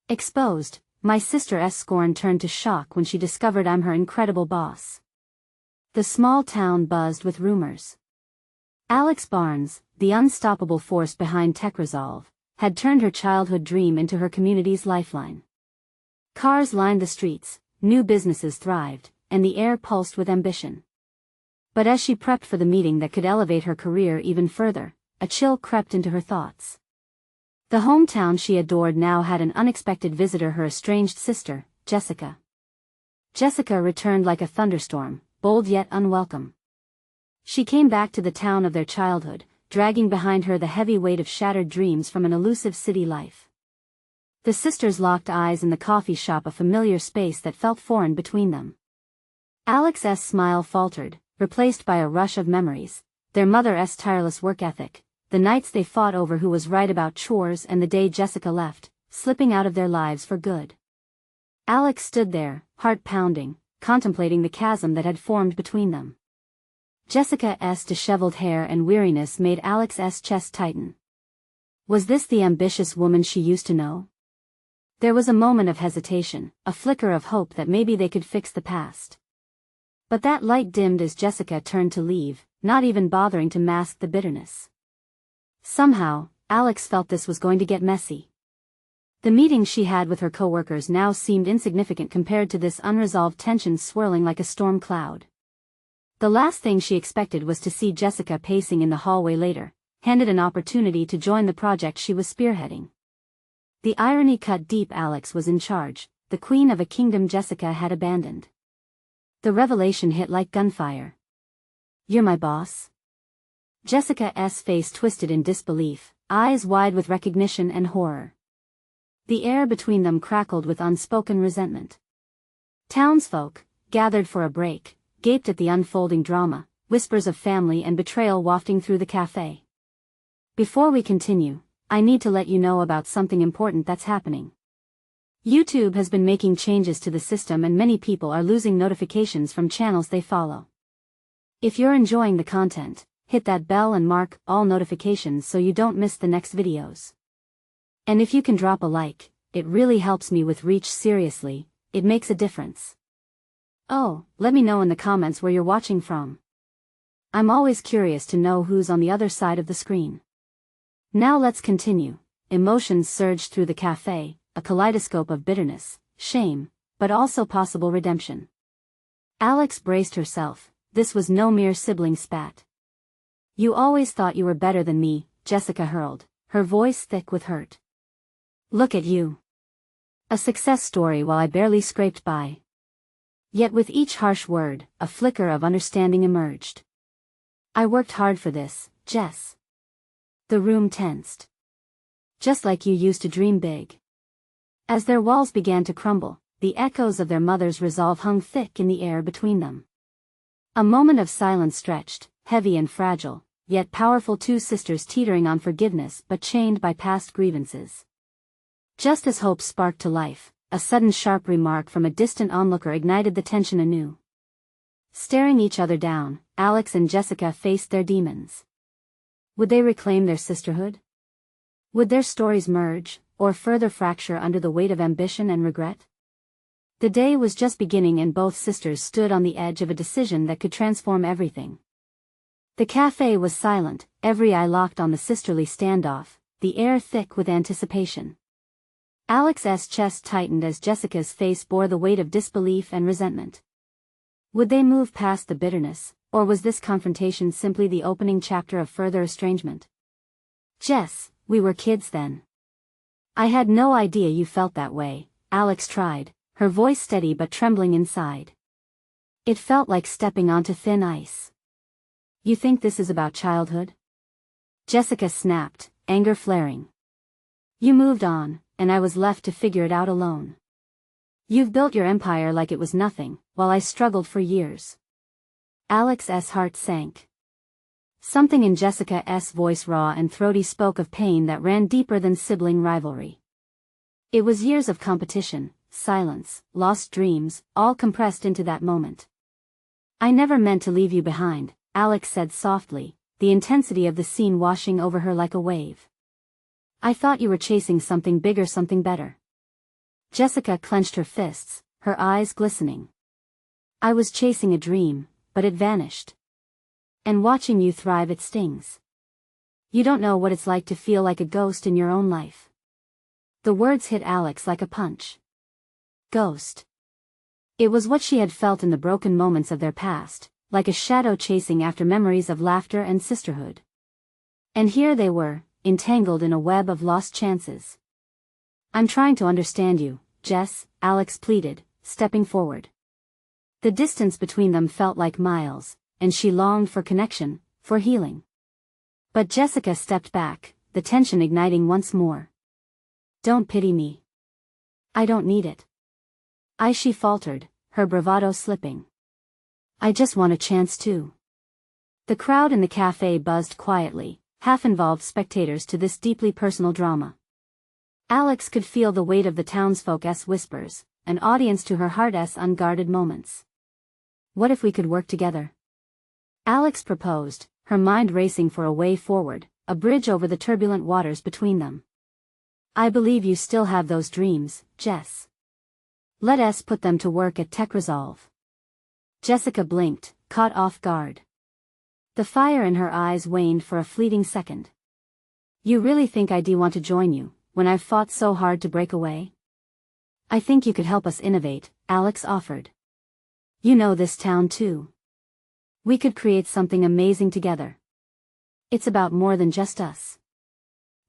Exposed, my sister SCORN turned to shock when she discovered I'm her incredible boss. The small town buzzed with rumors. Alex Barnes, the unstoppable force behind TechResolve, had turned her childhood dream into her community's lifeline. Cars lined the streets, new businesses thrived, and the air pulsed with ambition. But as she prepped for the meeting that could elevate her career even further, a chill crept into her thoughts. The hometown she adored now had an unexpected visitor, her estranged sister, Jessica. Jessica returned like a thunderstorm, bold yet unwelcome. She came back to the town of their childhood, dragging behind her the heavy weight of shattered dreams from an elusive city life. The sisters locked eyes in the coffee shop, a familiar space that felt foreign between them. Alex's smile faltered, replaced by a rush of memories, their mother's tireless work ethic, the nights they fought over who was right about chores, and the day Jessica left, slipping out of their lives for good. Alex stood there, heart pounding, contemplating the chasm that had formed between them. Jessica's disheveled hair and weariness made Alex's chest tighten. Was this the ambitious woman she used to know? There was a moment of hesitation, a flicker of hope that maybe they could fix the past. But that light dimmed as Jessica turned to leave, not even bothering to mask the bitterness. Somehow, Alex felt this was going to get messy. The meetings she had with her coworkers now seemed insignificant compared to this unresolved tension swirling like a storm cloud. The last thing she expected was to see Jessica pacing in the hallway later, handed an opportunity to join the project she was spearheading. The irony cut deep. Alex was in charge, the queen of a kingdom Jessica had abandoned. The revelation hit like gunfire. "You're my boss?" Jessica's face twisted in disbelief, eyes wide with recognition and horror. The air between them crackled with unspoken resentment. Townsfolk, gathered for a break, gaped at the unfolding drama, whispers of family and betrayal wafting through the cafe. "Before we continue, I need to let you know about something important that's happening. YouTube has been making changes to the system and many people are losing notifications from channels they follow. If you're enjoying the content, hit that bell and mark all notifications so you don't miss the next videos. And if you can drop a like, it really helps me with reach. Seriously, it makes a difference. Oh, let me know in the comments where you're watching from. I'm always curious to know who's on the other side of the screen." Now let's continue. Emotions surged through the cafe, a kaleidoscope of bitterness, shame, but also possible redemption. Alex braced herself. This was no mere sibling spat. "You always thought you were better than me," Jessica hurled, her voice thick with hurt. "Look at you. A success story while I barely scraped by." Yet with each harsh word, a flicker of understanding emerged. "I worked hard for this, Jess." The room tensed. "Just like you used to dream big." As their walls began to crumble, the echoes of their mother's resolve hung thick in the air between them. A moment of silence stretched, heavy and fragile, yet powerful, two sisters teetering on forgiveness but chained by past grievances. Just as hope sparked to life, a sudden sharp remark from a distant onlooker ignited the tension anew. Staring each other down, Alex and Jessica faced their demons. Would they reclaim their sisterhood? Would their stories merge, or further fracture under the weight of ambition and regret? The day was just beginning and both sisters stood on the edge of a decision that could transform everything. The cafe was silent, every eye locked on the sisterly standoff, the air thick with anticipation. Alex's chest tightened as Jessica's face bore the weight of disbelief and resentment. Would they move past the bitterness, or was this confrontation simply the opening chapter of further estrangement? "Jess, we were kids then. I had no idea you felt that way," Alex tried, her voice steady but trembling inside. It felt like stepping onto thin ice. "You think this is about childhood?" Jessica snapped, anger flaring. "You moved on, and I was left to figure it out alone. You've built your empire like it was nothing, while I struggled for years." Alex's heart sank. Something in Jessica's voice, raw and throaty, spoke of pain that ran deeper than sibling rivalry. It was years of competition, silence, lost dreams, all compressed into that moment. "I never meant to leave you behind," Alex said softly, the intensity of the scene washing over her like a wave. "I thought you were chasing something bigger, something better." Jessica clenched her fists, her eyes glistening. I was chasing a dream, but it vanished. And watching you thrive, it stings. You don't know what it's like to feel like a ghost in your own life. The words hit Alex like a punch. Ghost. It was what she had felt in the broken moments of their past, like a shadow chasing after memories of laughter and sisterhood. And here they were, entangled in a web of lost chances. I'm trying to understand you, Jess, Alex pleaded, stepping forward. The distance between them felt like miles, and she longed for connection, for healing. But Jessica stepped back, the tension igniting once more. Don't pity me. I don't need it. She faltered, her bravado slipping. I just want a chance too. The crowd in the cafe buzzed quietly, half-involved spectators to this deeply personal drama. Alex could feel the weight of the townsfolk's whispers, an audience to her heart's unguarded moments. What if we could work together? Alex proposed, her mind racing for a way forward, a bridge over the turbulent waters between them. I believe you still have those dreams, Jess. Let us put them to work at Tech Resolve. Jessica blinked, caught off guard. The fire in her eyes waned for a fleeting second. You really think I do want to join you, when I've fought so hard to break away? I think you could help us innovate, Alex offered. You know this town too. We could create something amazing together. It's about more than just us.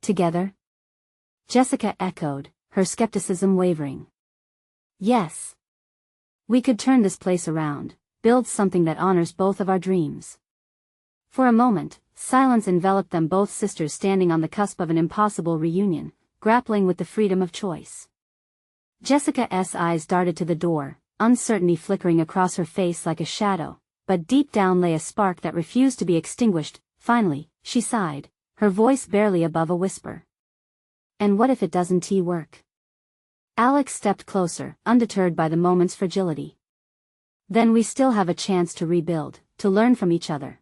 Together? Jessica echoed, her skepticism wavering. Yes. We could turn this place around, build something that honors both of our dreams. For a moment, silence enveloped them, both sisters standing on the cusp of an impossible reunion, grappling with the freedom of choice. Jessica's eyes darted to the door, uncertainty flickering across her face like a shadow, but deep down lay a spark that refused to be extinguished. Finally, she sighed, her voice barely above a whisper. And what if it doesn't work? Alex stepped closer, undeterred by the moment's fragility. Then we still have a chance to rebuild, to learn from each other.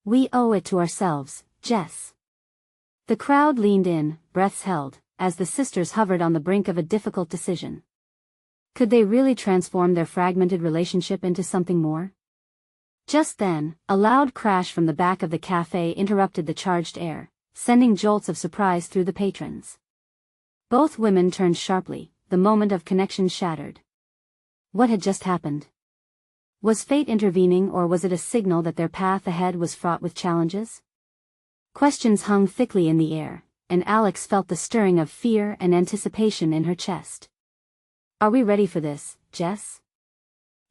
We owe it to ourselves, Jess. The crowd leaned in, breaths held, as the sisters hovered on the brink of a difficult decision. Could they really transform their fragmented relationship into something more? Just then, a loud crash from the back of the cafe interrupted the charged air, sending jolts of surprise through the patrons. Both women turned sharply, the moment of connection shattered. What had just happened? Was fate intervening, or was it a signal that their path ahead was fraught with challenges? Questions hung thickly in the air, and Alex felt the stirring of fear and anticipation in her chest. Are we ready for this, Jess?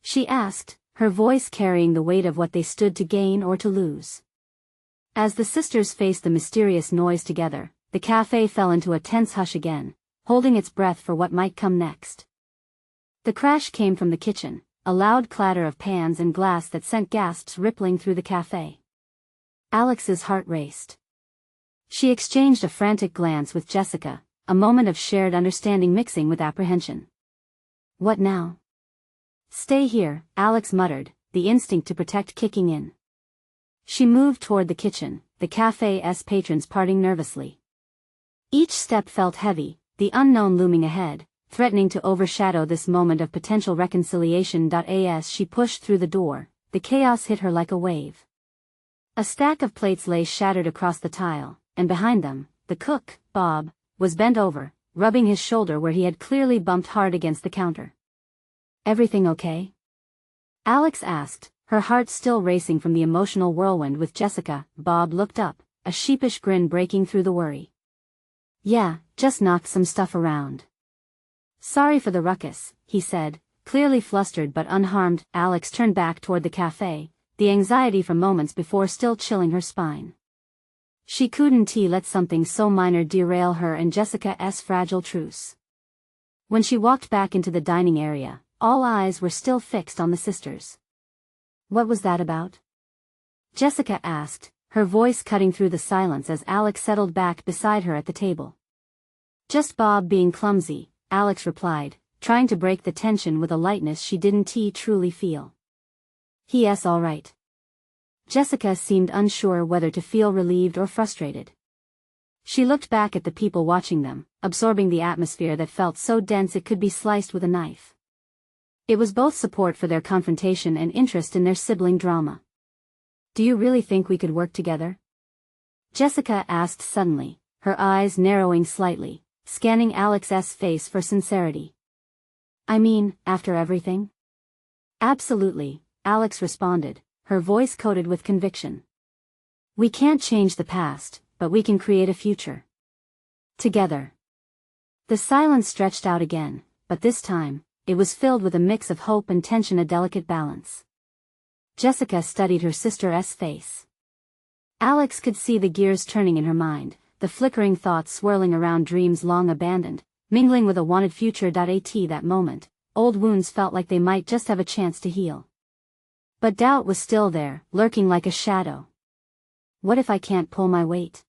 She asked, her voice carrying the weight of what they stood to gain or to lose. As the sisters faced the mysterious noise together, the cafe fell into a tense hush again, holding its breath for what might come next. The crash came from the kitchen, a loud clatter of pans and glass that sent gasps rippling through the cafe. Alex's heart raced. She exchanged a frantic glance with Jessica, a moment of shared understanding mixing with apprehension. What now? Stay here, Alex muttered, the instinct to protect kicking in. She moved toward the kitchen, the cafe's patrons parting nervously. Each step felt heavy, the unknown looming ahead, threatening to overshadow this moment of potential reconciliation. As she pushed through the door, the chaos hit her like a wave. A stack of plates lay shattered across the tile, and behind them, the cook, Bob, was bent over, rubbing his shoulder where he had clearly bumped hard against the counter. Everything okay? Alex asked, her heart still racing from the emotional whirlwind with Jessica. Bob looked up, a sheepish grin breaking through the worry. Yeah, just knocked some stuff around. Sorry for the ruckus, he said, clearly flustered but unharmed. Alex turned back toward the cafe, the anxiety from moments before still chilling her spine. She couldn't let something so minor derail her and Jessica's fragile truce. When she walked back into the dining area, all eyes were still fixed on the sisters. What was that about? Jessica asked, her voice cutting through the silence as Alex settled back beside her at the table. Just Bob being clumsy, Alex replied, trying to break the tension with a lightness she didn't truly feel. He's all right. Jessica seemed unsure whether to feel relieved or frustrated. She looked back at the people watching them, absorbing the atmosphere that felt so dense it could be sliced with a knife. It was both support for their confrontation and interest in their sibling drama. "Do you really think we could work together?" Jessica asked suddenly, her eyes narrowing slightly, scanning Alex's face for sincerity. "I mean, after everything?" "Absolutely," Alex responded, her voice coated with conviction. "We can't change the past, but we can create a future. Together." The silence stretched out again, but this time, it was filled with a mix of hope and tension, a delicate balance. Jessica studied her sister's face. Alex could see the gears turning in her mind, the flickering thoughts swirling around dreams long abandoned, mingling with a wanted future. At that moment, old wounds felt like they might just have a chance to heal. But doubt was still there, lurking like a shadow. "What if I can't pull my weight?"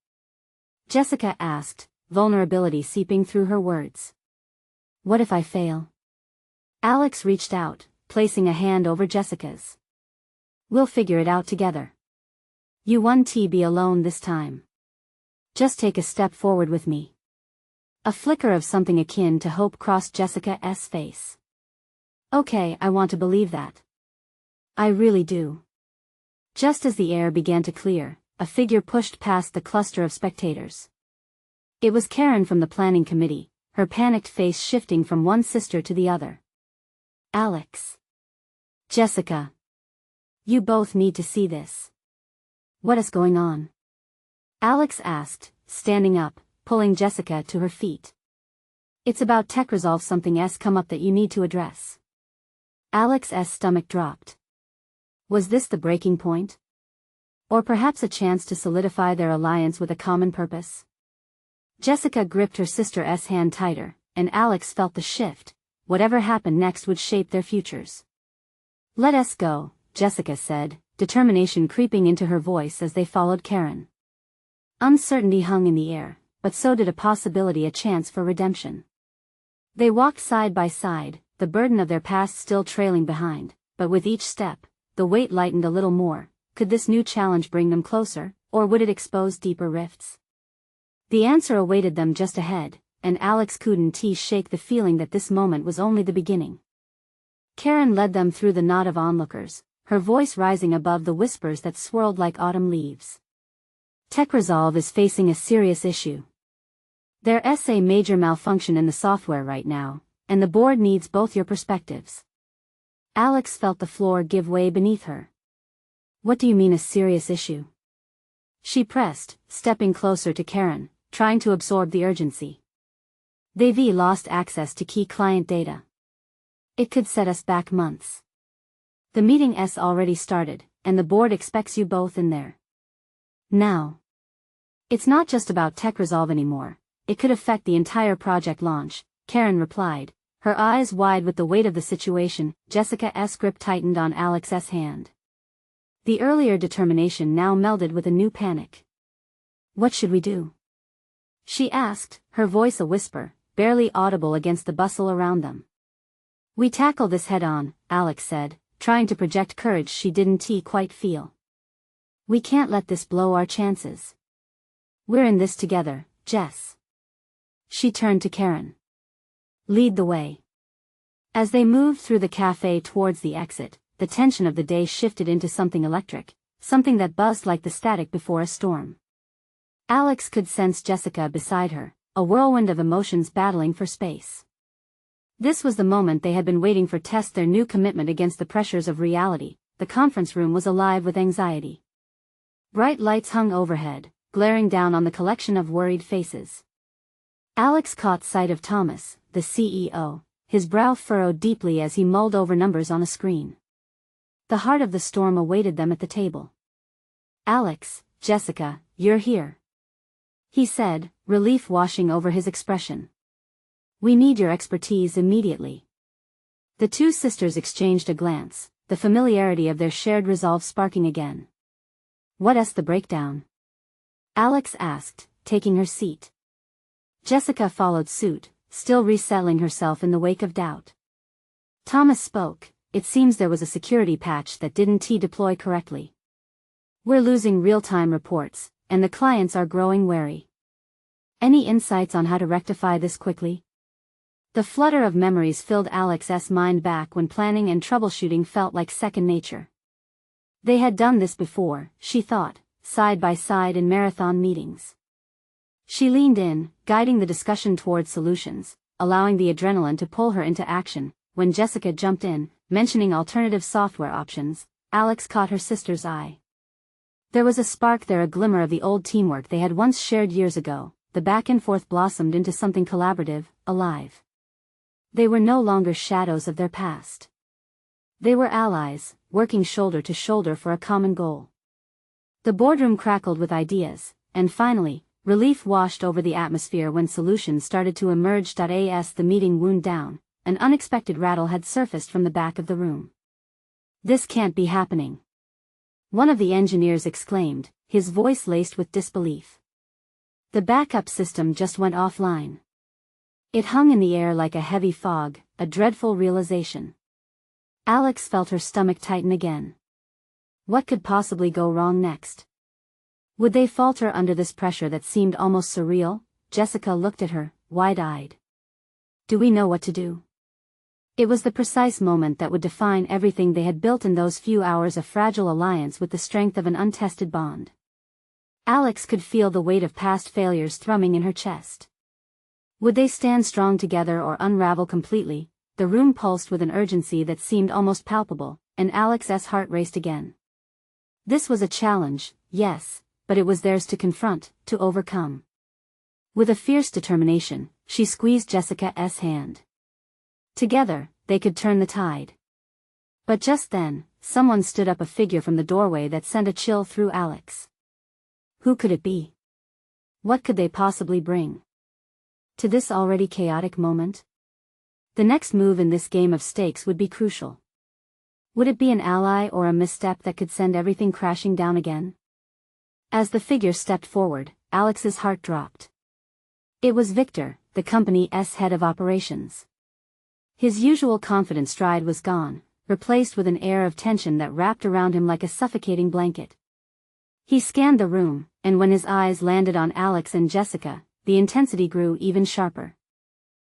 Jessica asked, vulnerability seeping through her words. "What if I fail?" Alex reached out, placing a hand over Jessica's. "We'll figure it out together. You won't be alone this time. Just take a step forward with me." A flicker of something akin to hope crossed Jessica's face. "Okay, I want to believe that. I really do." Just as the air began to clear, a figure pushed past the cluster of spectators. It was Karen from the planning committee, her panicked face shifting from one sister to the other. "Alex. Jessica. You both need to see this." "What is going on?" Alex asked, standing up, pulling Jessica to her feet. "It's about tech resolve. Something's come up that you need to address." Alex's stomach dropped. Was this the breaking point? Or perhaps a chance to solidify their alliance with a common purpose? Jessica gripped her sister's hand tighter, and Alex felt the shift. Whatever happened next would shape their futures. "Let us go," Jessica said, determination creeping into her voice as they followed Karen. Uncertainty hung in the air, but so did a possibility, a chance for redemption. They walked side by side, the burden of their past still trailing behind, but with each step, the weight lightened a little more. Could this new challenge bring them closer, or would it expose deeper rifts? The answer awaited them just ahead, and Alex couldn't shake the feeling that this moment was only the beginning. Karen led them through the knot of onlookers, her voice rising above the whispers that swirled like autumn leaves. "Tech Resolve is facing a serious issue. There's a major malfunction in the software right now, and the board needs both your perspectives." Alex felt the floor give way beneath her. "What do you mean, a serious issue?" She pressed, stepping closer to Karen, trying to absorb the urgency. "They've lost access to key client data. It could set us back months. The meeting's already started, and the board expects you both in there now. It's not just about Tech Resolve anymore, it could affect the entire project launch," Karen replied, her eyes wide with the weight of the situation. Jessica's grip tightened on Alex's hand. The earlier determination now melded with a new panic. "What should we do?" she asked, her voice a whisper, barely audible against the bustle around them. "We tackle this head-on," Alex said, trying to project courage she didn't quite feel. "We can't let this blow our chances. We're in this together, Jess." She turned to Karen. "Lead the way." As they moved through the cafe towards the exit, the tension of the day shifted into something electric, something that buzzed like the static before a storm. Alex could sense Jessica beside her, a whirlwind of emotions battling for space. This was the moment they had been waiting for, test their new commitment against the pressures of reality. The conference room was alive with anxiety. Bright lights hung overhead, glaring down on the collection of worried faces. Alex caught sight of Thomas, the CEO, his brow furrowed deeply as he mulled over numbers on a screen. The heart of the storm awaited them at the table. "Alex, Jessica, you're here," he said, relief washing over his expression. "We need your expertise immediately." The two sisters exchanged a glance, the familiarity of their shared resolve sparking again. "What's the breakdown?" Alex asked, taking her seat. Jessica followed suit, still resettling herself in the wake of doubt. Thomas spoke. "It seems there was a security patch that didn't deploy correctly. We're losing real-time reports, and the clients are growing wary." Any insights on how to rectify this quickly? The flutter of memories filled Alex's mind back when planning and troubleshooting felt like second nature. They had done this before, she thought, side by side in marathon meetings. She leaned in, guiding the discussion towards solutions, allowing the adrenaline to pull her into action. When Jessica jumped in, mentioning alternative software options, Alex caught her sister's eye. There was a spark there, a glimmer of the old teamwork they had once shared years ago. The back and forth blossomed into something collaborative, alive. They were no longer shadows of their past. They were allies, working shoulder to shoulder for a common goal. The boardroom crackled with ideas, and finally, relief washed over the atmosphere when solutions started to emerge. As the meeting wound down, an unexpected rattle had surfaced from the back of the room. "This can't be happening," one of the engineers exclaimed, his voice laced with disbelief. The backup system just went offline. It hung in the air like a heavy fog, a dreadful realization. Alex felt her stomach tighten again. What could possibly go wrong next? Would they falter under this pressure that seemed almost surreal? Jessica looked at her, wide-eyed. "Do we know what to do?" It was the precise moment that would define everything they had built in those few hours, a fragile alliance with the strength of an untested bond. Alex could feel the weight of past failures thrumming in her chest. Would they stand strong together or unravel completely? The room pulsed with an urgency that seemed almost palpable, and Alex's heart raced again. This was a challenge, yes, but it was theirs to confront, to overcome. With a fierce determination, she squeezed Jessica's hand. Together, they could turn the tide. But just then, someone stood up, a figure from the doorway that sent a chill through Alex. Who could it be? What could they possibly bring to this already chaotic moment? The next move in this game of stakes would be crucial. Would it be an ally or a misstep that could send everything crashing down again? As the figure stepped forward, Alex's heart dropped. It was Victor, the company's head of operations. His usual confident stride was gone, replaced with an air of tension that wrapped around him like a suffocating blanket. He scanned the room, and when his eyes landed on Alex and Jessica, the intensity grew even sharper.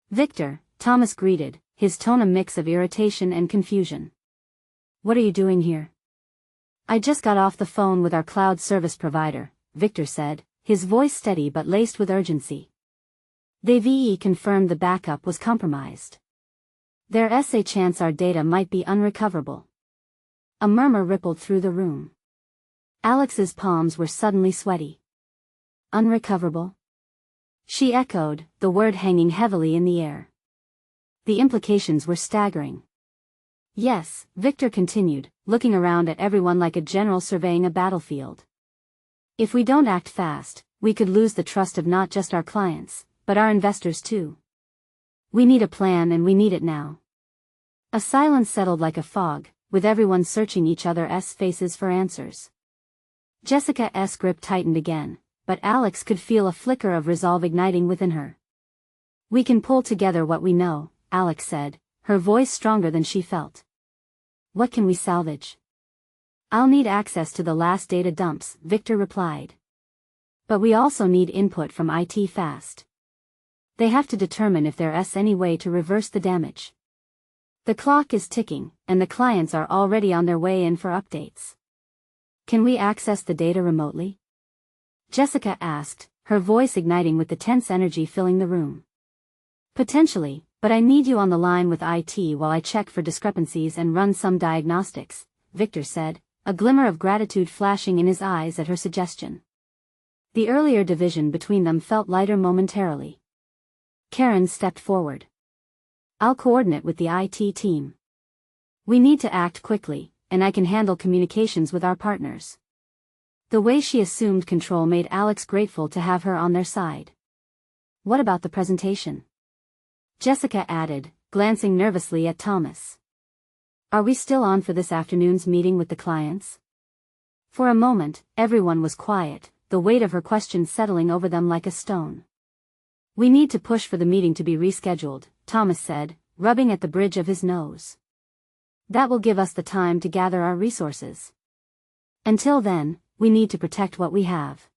"Victor," Thomas greeted, his tone a mix of irritation and confusion. "What are you doing here?" "I just got off the phone with our cloud service provider," Victor said, his voice steady but laced with urgency. They've confirmed the backup was compromised. There's a chance our data might be unrecoverable." A murmur rippled through the room. Alex's palms were suddenly sweaty. "Unrecoverable?" she echoed, the word hanging heavily in the air. The implications were staggering. "Yes," Victor continued, looking around at everyone like a general surveying a battlefield. "If we don't act fast, we could lose the trust of not just our clients, but our investors too. We need a plan, and we need it now." A silence settled like a fog, with everyone searching each other's faces for answers. Jessica's grip tightened again, but Alex could feel a flicker of resolve igniting within her. "We can pull together what we know," Alex said, her voice stronger than she felt. "What can we salvage?" "I'll need access to the last data dumps," Victor replied. "But we also need input from IT fast. They have to determine if there's any way to reverse the damage. The clock is ticking, and the clients are already on their way in for updates." "Can we access the data remotely?" Jessica asked, her voice igniting with the tense energy filling the room. "Potentially, but I need you on the line with IT while I check for discrepancies and run some diagnostics," Victor said, a glimmer of gratitude flashing in his eyes at her suggestion. The earlier division between them felt lighter momentarily. Karen stepped forward. "I'll coordinate with the IT team. We need to act quickly, and I can handle communications with our partners." The way she assumed control made Alex grateful to have her on their side. "What about the presentation?" Jessica added, glancing nervously at Thomas. "Are we still on for this afternoon's meeting with the clients?" For a moment, everyone was quiet, the weight of her question settling over them like a stone. "We need to push for the meeting to be rescheduled," Thomas said, rubbing at the bridge of his nose. "That will give us the time to gather our resources. Until then, we need to protect what we have."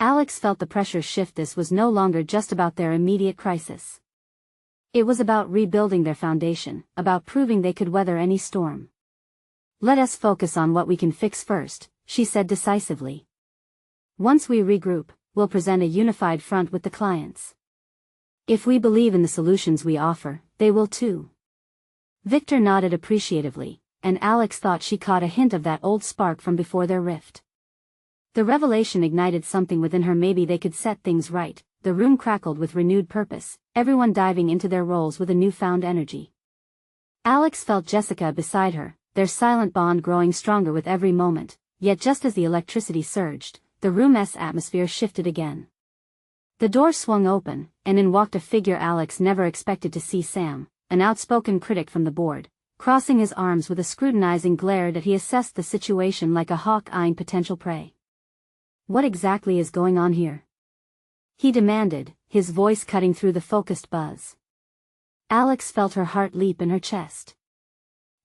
Alex felt the pressure shift. This was no longer just about their immediate crisis. It was about rebuilding their foundation, about proving they could weather any storm. "Let us focus on what we can fix first," she said decisively. "Once we regroup, we'll present a unified front with the clients. If we believe in the solutions we offer, they will too." Victor nodded appreciatively, and Alex thought she caught a hint of that old spark from before their rift. The revelation ignited something within her. Maybe they could set things right. The room crackled with renewed purpose, everyone diving into their roles with a newfound energy. Alex felt Jessica beside her, their silent bond growing stronger with every moment, yet just as the electricity surged, the room's atmosphere shifted again. The door swung open, and in walked a figure Alex never expected to see: Sam, an outspoken critic from the board. Crossing his arms with a scrutinizing glare that he assessed the situation like a hawk eyeing potential prey. "What exactly is going on here?" he demanded, his voice cutting through the focused buzz. Alex felt her heart leap in her chest.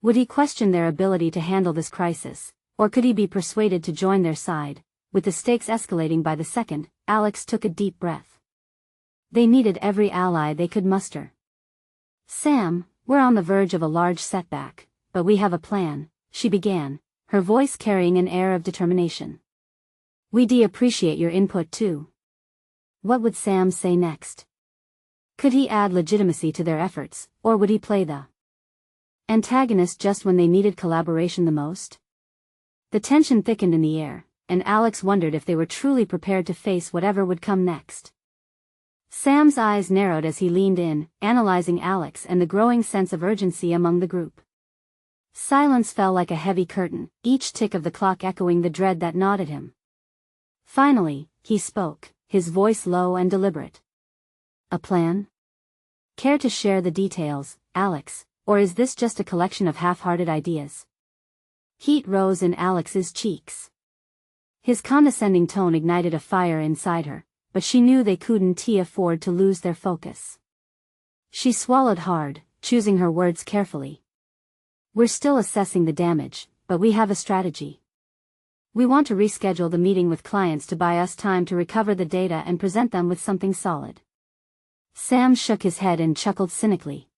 Would he question their ability to handle this crisis, or could he be persuaded to join their side? With the stakes escalating by the second, Alex took a deep breath. They needed every ally they could muster. "Sam, we're on the verge of a large setback, but we have a plan," she began, her voice carrying an air of determination. "We'd appreciate your input too." What would Sam say next? Could he add legitimacy to their efforts, or would he play the antagonist just when they needed collaboration the most? The tension thickened in the air, and Alex wondered if they were truly prepared to face whatever would come next. Sam's eyes narrowed as he leaned in, analyzing Alex and the growing sense of urgency among the group. Silence fell like a heavy curtain, each tick of the clock echoing the dread that gnawed at him. Finally, he spoke, his voice low and deliberate. "A plan? Care to share the details, Alex, or is this just a collection of half-hearted ideas?" Heat rose in Alex's cheeks. His condescending tone ignited a fire inside her, but she knew they couldn't afford to lose their focus. She swallowed hard, choosing her words carefully. "We're still assessing the damage, but we have a strategy. We want to reschedule the meeting with clients to buy us time to recover the data and present them with something solid." Sam shook his head and chuckled cynically.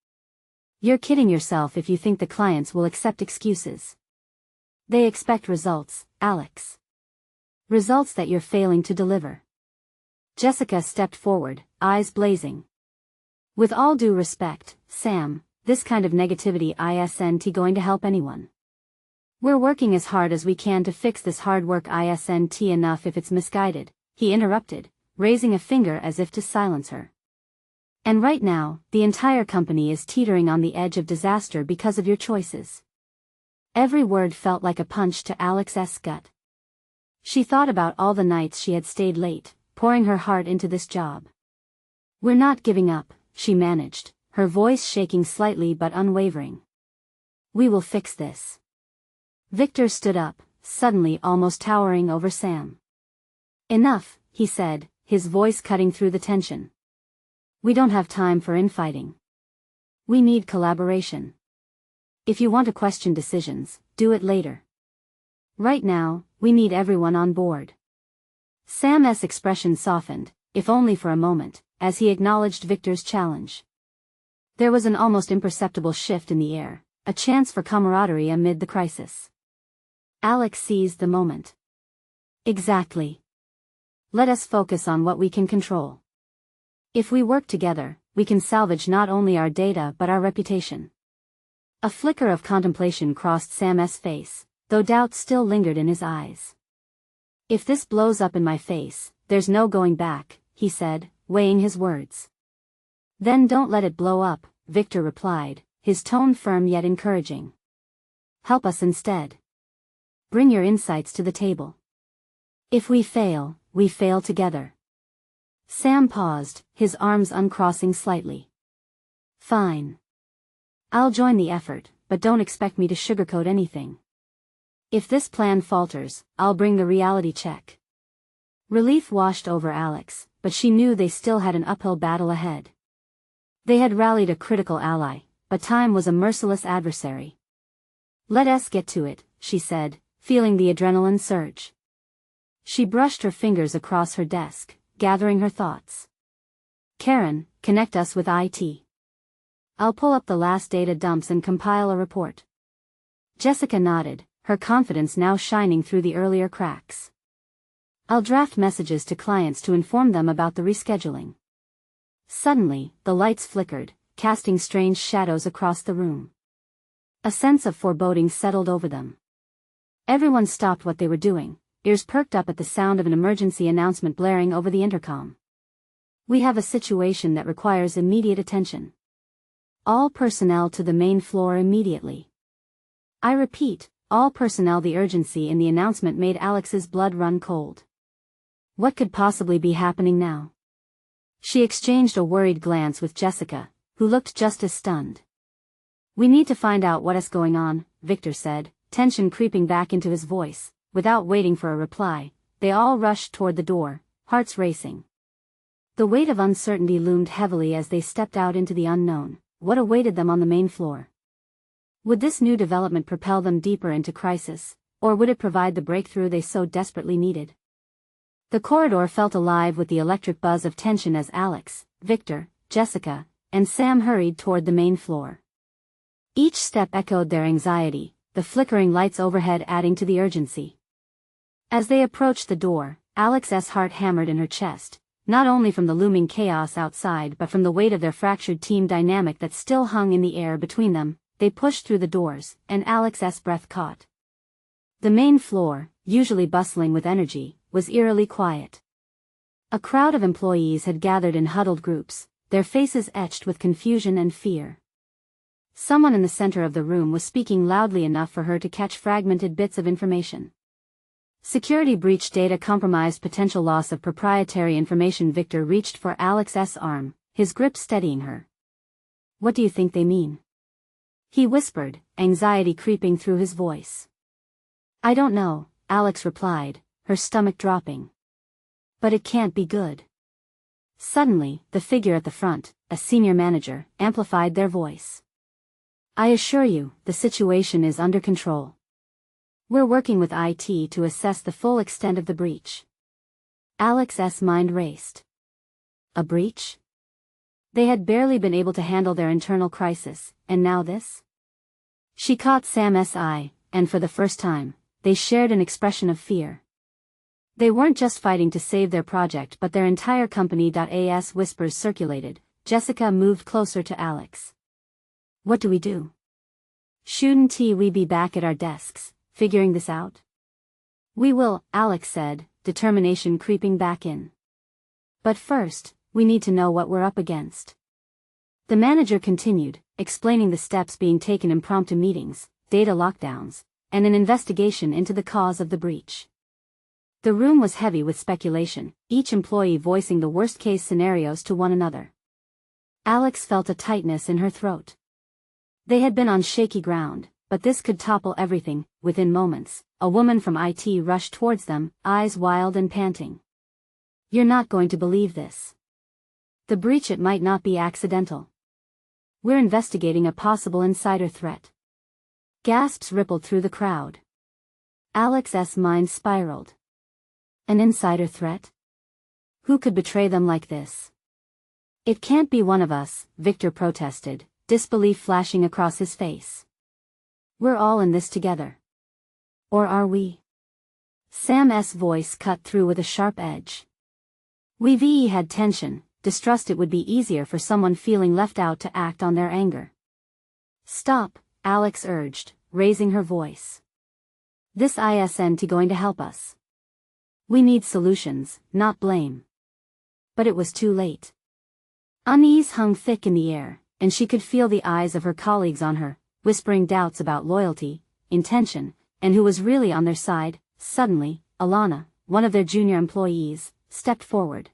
"You're kidding yourself if you think the clients will accept excuses. They expect results, Alex. Results that you're failing to deliver." Jessica stepped forward, eyes blazing. "With all due respect, Sam, this kind of negativity isn't going to help anyone. We're working as hard as we can to fix this. Hard work isn't enough if it's misguided," he interrupted, raising a finger as if to silence her. "And right now, the entire company is teetering on the edge of disaster because of your choices." Every word felt like a punch to Alex's gut. She thought about all the nights she had stayed late, pouring her heart into this job. "We're not giving up," she managed, her voice shaking slightly but unwavering. "We will fix this." Victor stood up, suddenly almost towering over Sam. "Enough," he said, his voice cutting through the tension. "We don't have time for infighting. We need collaboration. If you want to question decisions, do it later. Right now, we need everyone on board." Sam's expression softened, if only for a moment, as he acknowledged Victor's challenge. There was an almost imperceptible shift in the air, a chance for camaraderie amid the crisis. Alex seized the moment. "Exactly. Let us focus on what we can control. If we work together, we can salvage not only our data but our reputation." A flicker of contemplation crossed Sam's face, though doubt still lingered in his eyes. "If this blows up in my face, there's no going back," he said, weighing his words. "Then don't let it blow up," Victor replied, his tone firm yet encouraging. "Help us instead. Bring your insights to the table. If we fail together." Sam paused, his arms uncrossing slightly. "Fine. I'll join the effort, but don't expect me to sugarcoat anything. If this plan falters, I'll bring the reality check." Relief washed over Alex, but she knew they still had an uphill battle ahead. They had rallied a critical ally, but time was a merciless adversary. "Let us get to it," she said, feeling the adrenaline surge. She brushed her fingers across her desk, gathering her thoughts. Karen, connect us with IT. I'll pull up the last data dumps and compile a report. Jessica nodded, her confidence now shining through the earlier cracks. I'll draft messages to clients to inform them about the rescheduling. Suddenly, the lights flickered, casting strange shadows across the room. A sense of foreboding settled over them. Everyone stopped what they were doing, ears perked up at the sound of an emergency announcement blaring over the intercom. We have a situation that requires immediate attention. All personnel to the main floor immediately. I repeat, all personnel. The urgency in the announcement made Alex's blood run cold. What could possibly be happening now? She exchanged a worried glance with Jessica, who looked just as stunned. We need to find out what is going on, Victor said, tension creeping back into his voice. Without waiting for a reply, they all rushed toward the door, hearts racing. The weight of uncertainty loomed heavily as they stepped out into the unknown. What awaited them on the main floor? Would this new development propel them deeper into crisis, or would it provide the breakthrough they so desperately needed? The corridor felt alive with the electric buzz of tension as Alex, Victor, Jessica, and Sam hurried toward the main floor. Each step echoed their anxiety, the flickering lights overhead adding to the urgency. As they approached the door, Alex's heart hammered in her chest, not only from the looming chaos outside but from the weight of their fractured team dynamic that still hung in the air between them. They pushed through the doors, and Alex's breath caught. The main floor, usually bustling with energy, was eerily quiet. A crowd of employees had gathered in huddled groups, their faces etched with confusion and fear. Someone in the center of the room was speaking loudly enough for her to catch fragmented bits of information. Security breach, data compromised, potential loss of proprietary information. Victor reached for Alex's arm, his grip steadying her. What do you think they mean? He whispered, anxiety creeping through his voice. I don't know, Alex replied, her stomach dropping. But it can't be good. Suddenly, the figure at the front, a senior manager, amplified their voice. I assure you, the situation is under control. We're working with IT to assess the full extent of the breach. Alex's mind raced. A breach? They had barely been able to handle their internal crisis, and now this? She caught Sam's eye, and for the first time, they shared an expression of fear. They weren't just fighting to save their project but their entire company. As whispers circulated, Jessica moved closer to Alex. What do we do? Shouldn't we be back at our desks, figuring this out? We will, Alex said, determination creeping back in. But first, we need to know what we're up against. The manager continued, explaining the steps being taken: impromptu meetings, data lockdowns, and an investigation into the cause of the breach. The room was heavy with speculation, each employee voicing the worst-case scenarios to one another. Alex felt a tightness in her throat. They had been on shaky ground, but this could topple everything. Within moments, a woman from IT rushed towards them, eyes wild and panting. You're not going to believe this. The breach, it might not be accidental. We're investigating a possible insider threat. Gasps rippled through the crowd. Alex's mind spiraled. An insider threat? Who could betray them like this? It can't be one of us, Victor protested, disbelief flashing across his face. We're all in this together. Or are we? Sam's voice cut through with a sharp edge. We've had tension, distrust. It would be easier for someone feeling left out to act on their anger. Stop, Alex urged, raising her voice. This isn't going to help us. We need solutions, not blame. But it was too late. Unease hung thick in the air, and she could feel the eyes of her colleagues on her, whispering doubts about loyalty, intention, and who was really on their side. Suddenly, Alana, one of their junior employees, stepped forward.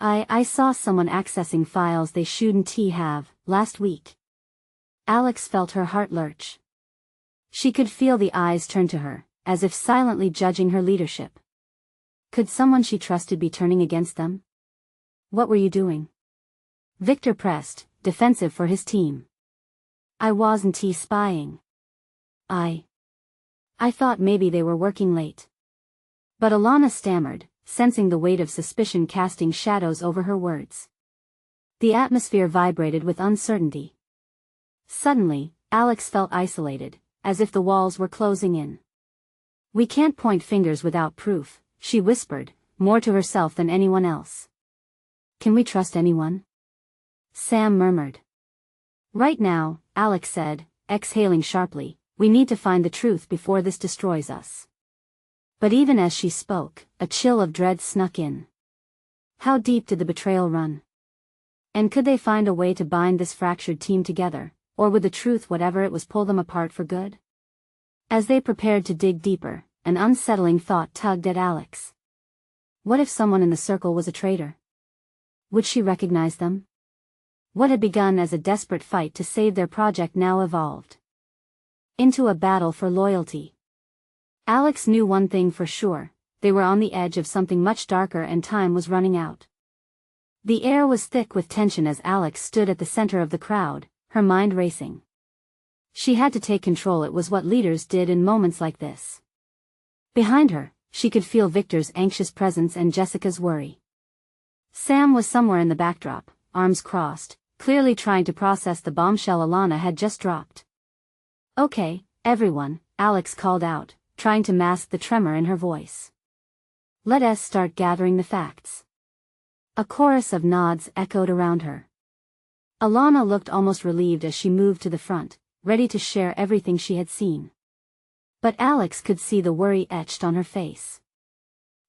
I saw someone accessing files they shouldn't have, last week. Alex felt her heart lurch. She could feel the eyes turn to her, as if silently judging her leadership. Could someone she trusted be turning against them? What were you doing? Victor pressed, defensive for his team. I wasn't spying. I thought maybe they were working late. But Alana stammered, sensing the weight of suspicion casting shadows over her words. The atmosphere vibrated with uncertainty. Suddenly, Alex felt isolated, as if the walls were closing in. "We can't point fingers without proof," she whispered, more to herself than anyone else. "Can we trust anyone?" Sam murmured. "Right now," Alex said, exhaling sharply, "we need to find the truth before this destroys us." But even as she spoke, a chill of dread snuck in. How deep did the betrayal run? And could they find a way to bind this fractured team together, or would the truth, whatever it was, pull them apart for good? As they prepared to dig deeper, an unsettling thought tugged at Alex. What if someone in the circle was a traitor? Would she recognize them? What had begun as a desperate fight to save their project now evolved into a battle for loyalty. Alex knew one thing for sure: they were on the edge of something much darker and time was running out. The air was thick with tension as Alex stood at the center of the crowd, her mind racing. She had to take control. It was what leaders did in moments like this. Behind her, she could feel Victor's anxious presence and Jessica's worry. Sam was somewhere in the backdrop, arms crossed, clearly trying to process the bombshell Alana had just dropped. "Okay, everyone," Alex called out, trying to mask the tremor in her voice. "Let us start gathering the facts." A chorus of nods echoed around her. Alana looked almost relieved as she moved to the front, ready to share everything she had seen. But Alex could see the worry etched on her face.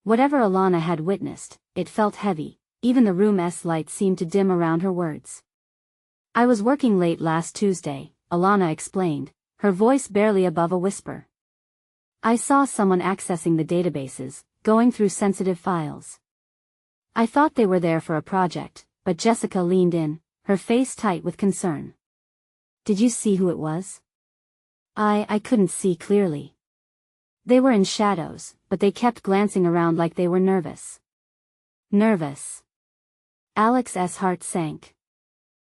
Whatever Alana had witnessed, it felt heavy. Even the room's light seemed to dim around her words. "I was working late last Tuesday," Alana explained, her voice barely above a whisper. "I saw someone accessing the databases, going through sensitive files. I thought they were there for a project, but..." Jessica leaned in, her face tight with concern. "Did you see who it was?" I couldn't see clearly. They were in shadows, but they kept glancing around like they were nervous." Nervous. Alex's heart sank.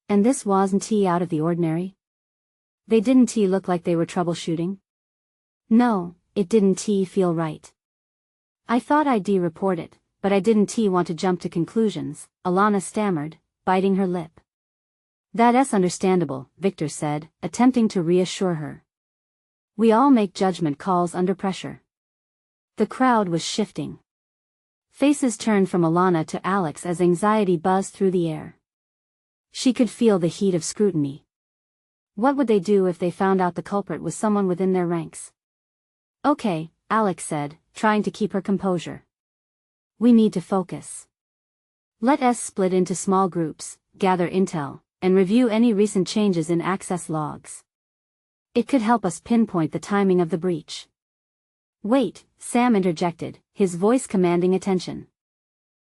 And this wasn't out of the ordinary? They didn't look like they were troubleshooting? No, it didn't feel right. "I thought I'd report it, but I didn't want to jump to conclusions," Alana stammered, biting her lip. "That's understandable," Victor said, attempting to reassure her. "We all make judgment calls under pressure." The crowd was shifting. Faces turned from Alana to Alex as anxiety buzzed through the air. She could feel the heat of scrutiny. What would they do if they found out the culprit was someone within their ranks? "Okay," Alex said, trying to keep her composure. "We need to focus. Let us split into small groups, gather intel, and review any recent changes in access logs. It could help us pinpoint the timing of the breach." "Wait," Sam interjected, his voice commanding attention.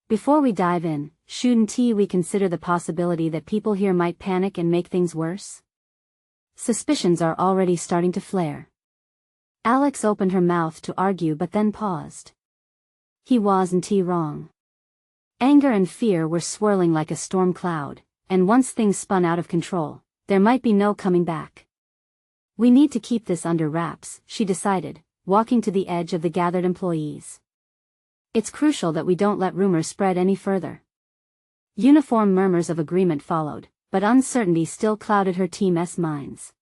"Before we dive in, shouldn't we consider the possibility that people here might panic and make things worse? Suspicions are already starting to flare." Alex opened her mouth to argue but then paused. He wasn't wrong. Anger and fear were swirling like a storm cloud, and once things spun out of control, there might be no coming back. "We need to keep this under wraps," she decided, walking to the edge of the gathered employees. "It's crucial that we don't let rumors spread any further." Uniform murmurs of agreement followed, but uncertainty still clouded her team's minds.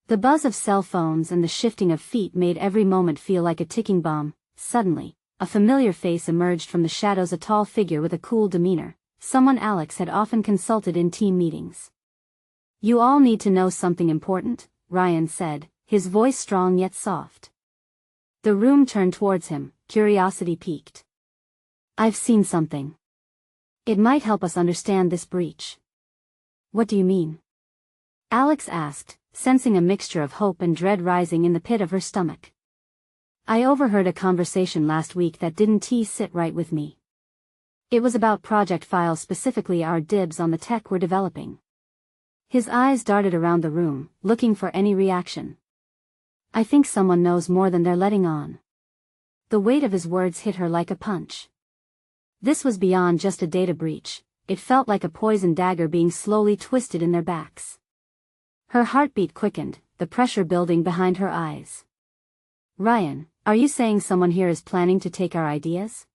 The buzz of cell phones and the shifting of feet made every moment feel like a ticking bomb. Suddenly, a familiar face emerged from the shadows, a tall figure with a cool demeanor, someone Alex had often consulted in team meetings. "You all need to know something important," Ryan said, his voice strong yet soft. The room turned towards him, curiosity piqued. "I've seen something. It might help us understand this breach." "What do you mean?" Alex asked, sensing a mixture of hope and dread rising in the pit of her stomach. "I overheard a conversation last week that didn't sit right with me. It was about project files, specifically our dibs on the tech we're developing." His eyes darted around the room, looking for any reaction. "I think someone knows more than they're letting on." The weight of his words hit her like a punch. This was beyond just a data breach. It felt like a poison dagger being slowly twisted in their backs. Her heartbeat quickened, the pressure building behind her eyes. "Ryan, Are you saying someone here is planning to take our ideas?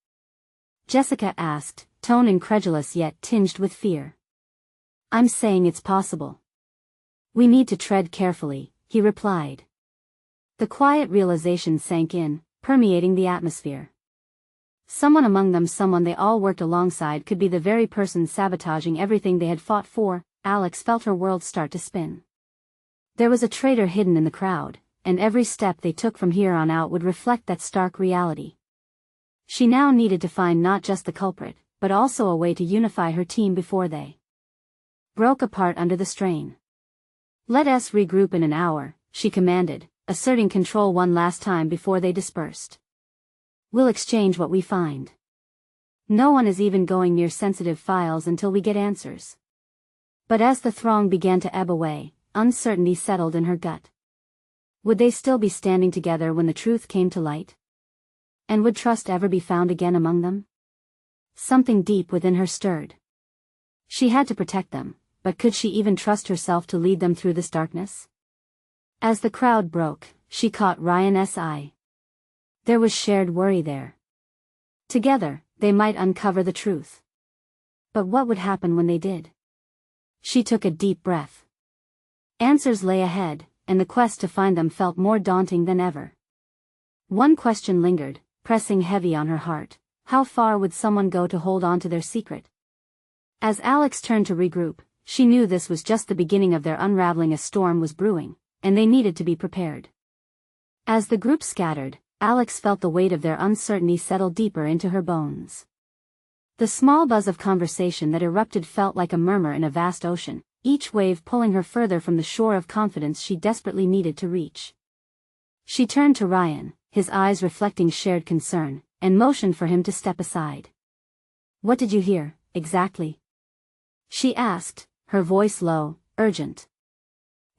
Jessica asked, tone incredulous yet tinged with fear. I'm saying it's possible. We need to tread carefully, he replied. The quiet realization sank in, permeating the atmosphere. Someone among them, someone they all worked alongside, could be the very person sabotaging everything they had fought for. Alex felt her world start to spin. There was a traitor hidden in the crowd, and every step they took from here on out would reflect that stark reality. She now needed to find not just the culprit, but also a way to unify her team before they broke apart under the strain. Let us regroup in an hour, she commanded, asserting control one last time before they dispersed. We'll exchange what we find. No one is even going near sensitive files until we get answers. But as the throng began to ebb away, uncertainty settled in her gut. Would they still be standing together when the truth came to light? And would trust ever be found again among them? Something deep within her stirred. She had to protect them, but could she even trust herself to lead them through this darkness? As the crowd broke, she caught Ryan's eye. There was shared worry there. Together, they might uncover the truth. But what would happen when they did? She took a deep breath. Answers lay ahead, and the quest to find them felt more daunting than ever. One question lingered, pressing heavy on her heart. How far would someone go to hold on to their secret? As Alex turned to regroup, she knew this was just the beginning of their unraveling. A storm was brewing, and they needed to be prepared. As the group scattered, Alex felt the weight of their uncertainty settle deeper into her bones. The small buzz of conversation that erupted felt like a murmur in a vast ocean, each wave pulling her further from the shore of confidence she desperately needed to reach. She turned to Ryan, his eyes reflecting shared concern, and motioned for him to step aside. What did you hear, exactly? She asked, her voice low, urgent.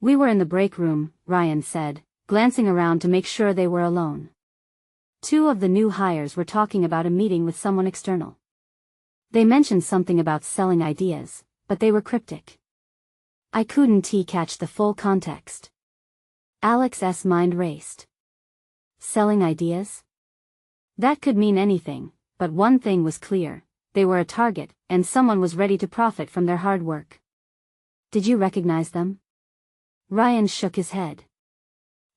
We were in the break room, Ryan said, glancing around to make sure they were alone. Two of the new hires were talking about a meeting with someone external. They mentioned something about selling ideas, but they were cryptic. I couldn't catch the full context. Alex's mind raced. Selling ideas? That could mean anything, but one thing was clear. They were a target, and someone was ready to profit from their hard work. Did you recognize them? Ryan shook his head.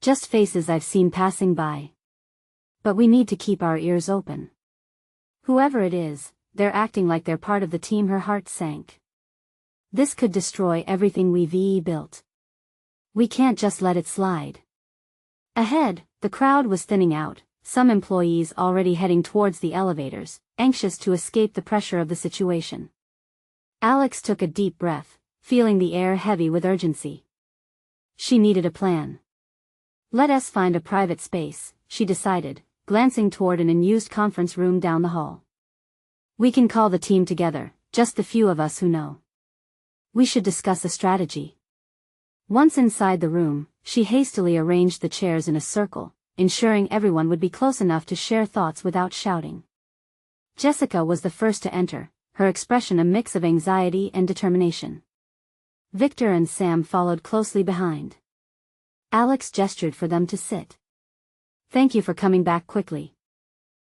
Just faces I've seen passing by. But we need to keep our ears open. Whoever it is, they're acting like they're part of the team. Her heart sank. This could destroy everything we've built. We can't just let it slide. Ahead, the crowd was thinning out, some employees already heading towards the elevators, anxious to escape the pressure of the situation. Alex took a deep breath, feeling the air heavy with urgency. She needed a plan. Let us find a private space, she decided, glancing toward an unused conference room down the hall. We can call the team together, just the few of us who know. We should discuss a strategy. Once inside the room, she hastily arranged the chairs in a circle, ensuring everyone would be close enough to share thoughts without shouting. Jessica was the first to enter, her expression a mix of anxiety and determination. Victor and Sam followed closely behind. Alex gestured for them to sit. Thank you for coming back quickly.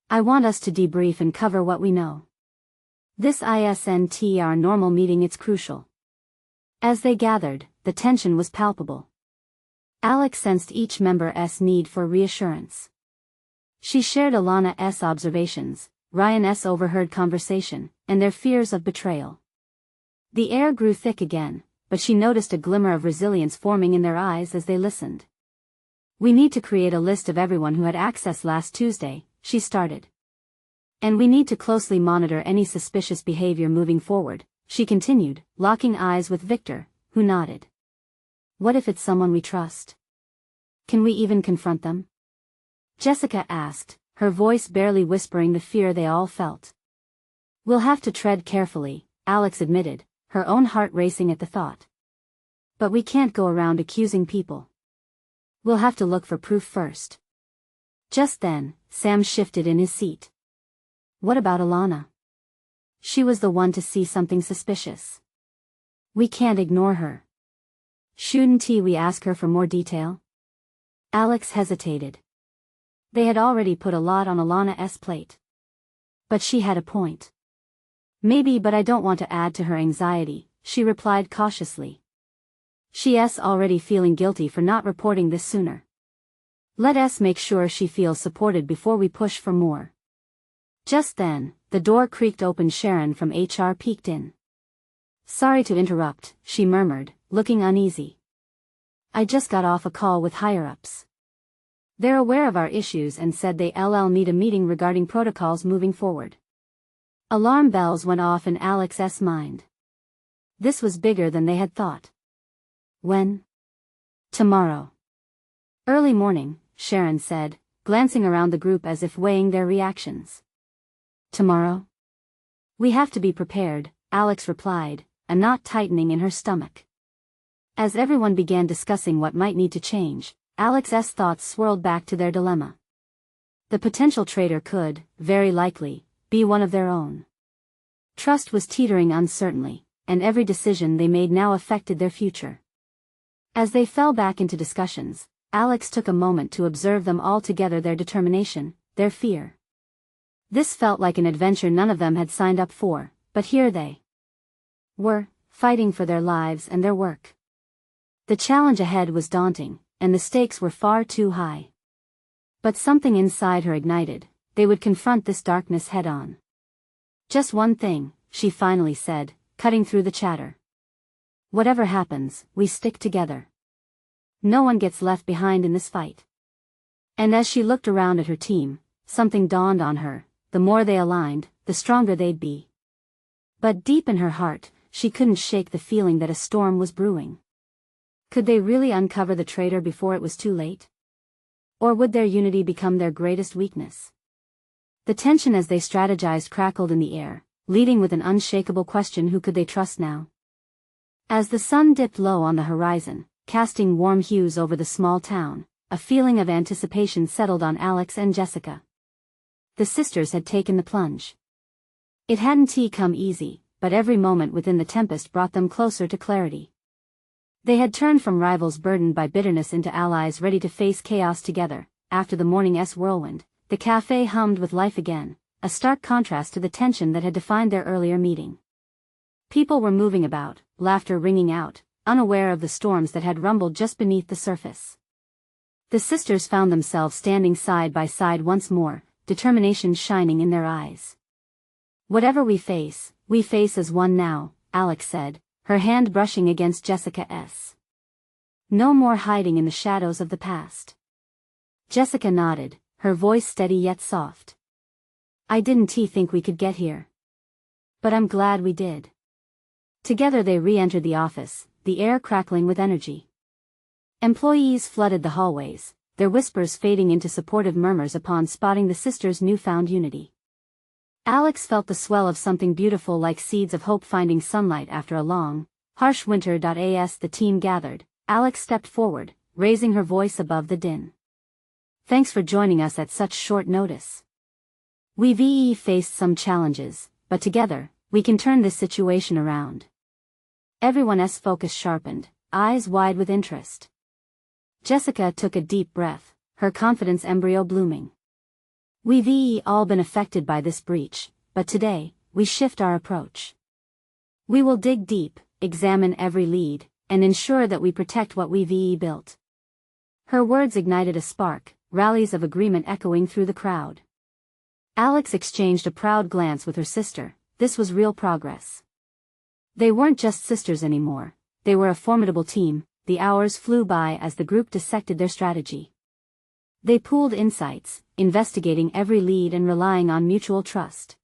I want us to debrief and cover what we know. This isn't our normal meeting, it's crucial. As they gathered, the tension was palpable. Alex sensed each member's need for reassurance. She shared Alana's observations, Ryan's overheard conversation, and their fears of betrayal. The air grew thick again, but she noticed a glimmer of resilience forming in their eyes as they listened. We need to create a list of everyone who had access last Tuesday, she started. And we need to closely monitor any suspicious behavior moving forward, she continued, locking eyes with Victor, who nodded. What if it's someone we trust? Can we even confront them? Jessica asked, her voice barely whispering the fear they all felt. We'll have to tread carefully, Alex admitted, her own heart racing at the thought. But we can't go around accusing people. We'll have to look for proof first. Just then, Sam shifted in his seat. What about Alana? She was the one to see something suspicious. We can't ignore her. Shouldn't we ask her for more detail? Alex hesitated. They had already put a lot on Alana's plate. But she had a point. Maybe, but I don't want to add to her anxiety, she replied cautiously. She's already feeling guilty for not reporting this sooner. Let us make sure she feels supported before we push for more. Just then, the door creaked open. Sharon from HR peeked in. Sorry to interrupt, she murmured, looking uneasy. I just got off a call with higher-ups. They're aware of our issues and said they'll need a meeting regarding protocols moving forward. Alarm bells went off in Alex's mind. This was bigger than they had thought. When? Tomorrow. Early morning, Sharon said, glancing around the group as if weighing their reactions. Tomorrow? We have to be prepared, Alex replied, a knot tightening in her stomach. As everyone began discussing what might need to change, Alex's thoughts swirled back to their dilemma. The potential traitor could, very likely, be one of their own. Trust was teetering uncertainly, and every decision they made now affected their future. As they fell back into discussions, Alex took a moment to observe them all together, their determination, their fear. This felt like an adventure none of them had signed up for, but here they were, fighting for their lives and their work. The challenge ahead was daunting, and the stakes were far too high. But something inside her ignited. They would confront this darkness head-on. Just one thing, she finally said, cutting through the chatter. Whatever happens, we stick together. No one gets left behind in this fight. And as she looked around at her team, something dawned on her. The more they aligned, the stronger they'd be. But deep in her heart, she couldn't shake the feeling that a storm was brewing. Could they really uncover the traitor before it was too late? Or would their unity become their greatest weakness? The tension as they strategized crackled in the air, leading with an unshakable question: who could they trust now? As the sun dipped low on the horizon, casting warm hues over the small town, a feeling of anticipation settled on Alex and Jessica. The sisters had taken the plunge. It hadn't come easy, but every moment within the tempest brought them closer to clarity. They had turned from rivals burdened by bitterness into allies ready to face chaos together. After the morning's whirlwind, the cafe hummed with life again, a stark contrast to the tension that had defined their earlier meeting. People were moving about, laughter ringing out, unaware of the storms that had rumbled just beneath the surface. The sisters found themselves standing side by side once more, determination shining in their eyes. Whatever we face as one now, Alex said, her hand brushing against Jessica's. No more hiding in the shadows of the past. Jessica nodded, her voice steady yet soft. I didn't think we could get here. But I'm glad we did. Together they re-entered the office, the air crackling with energy. Employees flooded the hallways, their whispers fading into supportive murmurs upon spotting the sisters' newfound unity. Alex felt the swell of something beautiful, like seeds of hope finding sunlight after a long, harsh winter. As the team gathered, Alex stepped forward, raising her voice above the din. Thanks for joining us at such short notice. We've faced some challenges, but together, we can turn this situation around. Everyone's focus sharpened, eyes wide with interest. Jessica took a deep breath, her confidence embryo blooming. We've all been affected by this breach, but today, we shift our approach. We will dig deep, examine every lead, and ensure that we protect what we've built. Her words ignited a spark, rallies of agreement echoing through the crowd. Alex exchanged a proud glance with her sister. This was real progress. They weren't just sisters anymore, they were a formidable team. The hours flew by as the group dissected their strategy. They pooled insights, investigating every lead and relying on mutual trust.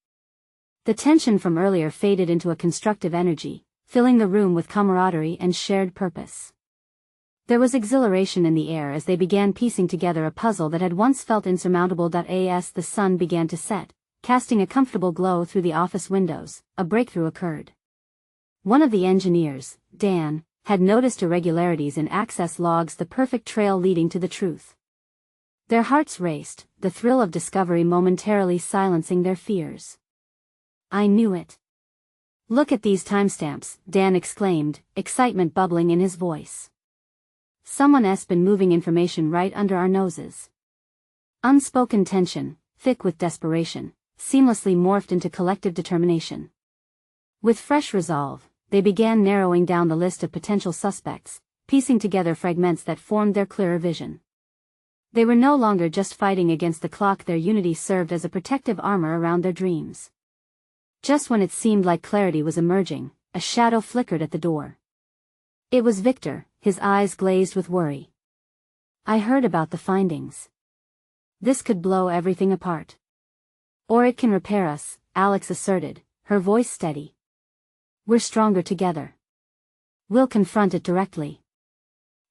The tension from earlier faded into a constructive energy, filling the room with camaraderie and shared purpose. There was exhilaration in the air as they began piecing together a puzzle that had once felt insurmountable. As the sun began to set, casting a comfortable glow through the office windows, a breakthrough occurred. One of the engineers, Dan, had noticed irregularities in access logs, the perfect trail leading to the truth. Their hearts raced, the thrill of discovery momentarily silencing their fears. I knew it. Look at these timestamps, Dan exclaimed, excitement bubbling in his voice. Someone's been moving information right under our noses. Unspoken tension, thick with desperation, seamlessly morphed into collective determination. With fresh resolve, they began narrowing down the list of potential suspects, piecing together fragments that formed their clearer vision. They were no longer just fighting against the clock, their unity served as a protective armor around their dreams. Just when it seemed like clarity was emerging, a shadow flickered at the door. It was Victor, his eyes glazed with worry. "I heard about the findings. This could blow everything apart. Or it can repair us," Alex asserted, her voice steady. "We're stronger together. We'll confront it directly.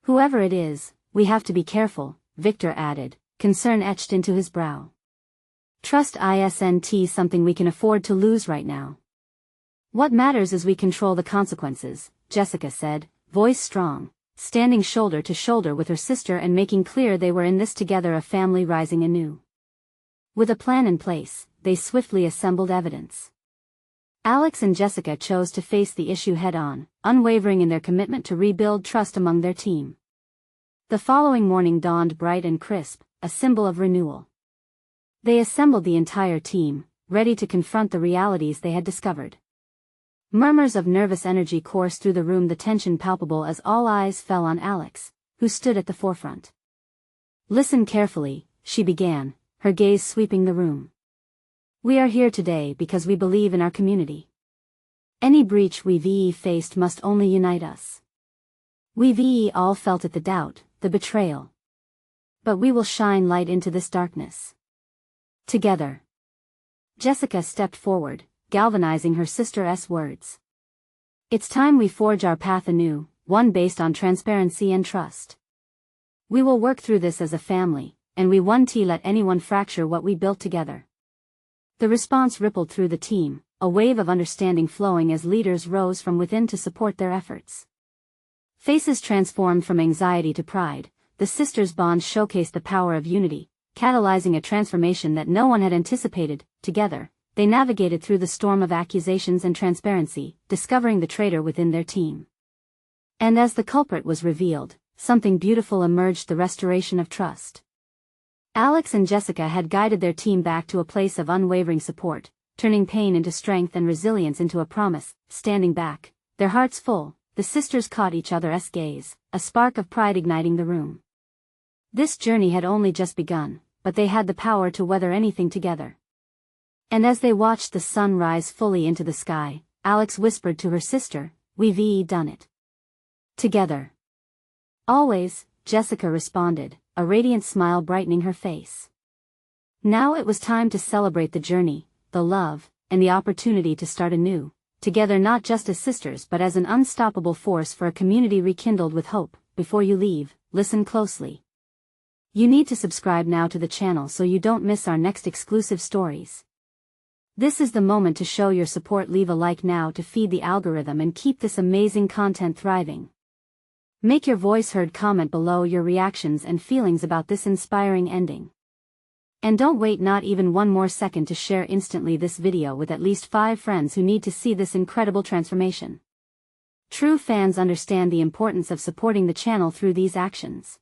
Whoever it is, we have to be careful," Victor added, concern etched into his brow. "Trust isn't something we can afford to lose right now." "What matters is we control the consequences," Jessica said, voice strong, standing shoulder to shoulder with her sister and making clear they were in this together, a family rising anew. With a plan in place, they swiftly assembled evidence. Alex and Jessica chose to face the issue head-on, unwavering in their commitment to rebuild trust among their team. The following morning dawned bright and crisp, a symbol of renewal. They assembled the entire team, ready to confront the realities they had discovered. Murmurs of nervous energy coursed through the room, the tension palpable as all eyes fell on Alex, who stood at the forefront. "Listen carefully," she began, her gaze sweeping the room. "We are here today because we believe in our community. Any breach we've faced must only unite us. We've all felt it, the doubt, the betrayal. But we will shine light into this darkness. Together." Jessica stepped forward, galvanizing her sister's words. "It's time we forge our path anew, one based on transparency and trust. We will work through this as a family, and we won't let anyone fracture what we built together." The response rippled through the team, a wave of understanding flowing as leaders rose from within to support their efforts. Faces transformed from anxiety to pride, the sisters' bond showcased the power of unity, catalyzing a transformation that no one had anticipated. Together, they navigated through the storm of accusations and transparency, discovering the traitor within their team. And as the culprit was revealed, something beautiful emerged: the restoration of trust. Alex and Jessica had guided their team back to a place of unwavering support, turning pain into strength and resilience into a promise. Standing back, their hearts full, the sisters caught each other's gaze, a spark of pride igniting the room. This journey had only just begun, but they had the power to weather anything together. And as they watched the sun rise fully into the sky, Alex whispered to her sister, "We've done it. Together." "Always," Jessica responded, a radiant smile brightening her face. Now it was time to celebrate the journey, the love, and the opportunity to start anew, together, not just as sisters but as an unstoppable force for a community rekindled with hope. Before you leave, listen closely. You need to subscribe now to the channel so you don't miss our next exclusive stories. This is the moment to show your support. Leave a like now to feed the algorithm and keep this amazing content thriving. Make your voice heard. Comment below your reactions and feelings about this inspiring ending. And don't wait not even one more second to share instantly this video with at least 5 friends who need to see this incredible transformation. True fans understand the importance of supporting the channel through these actions.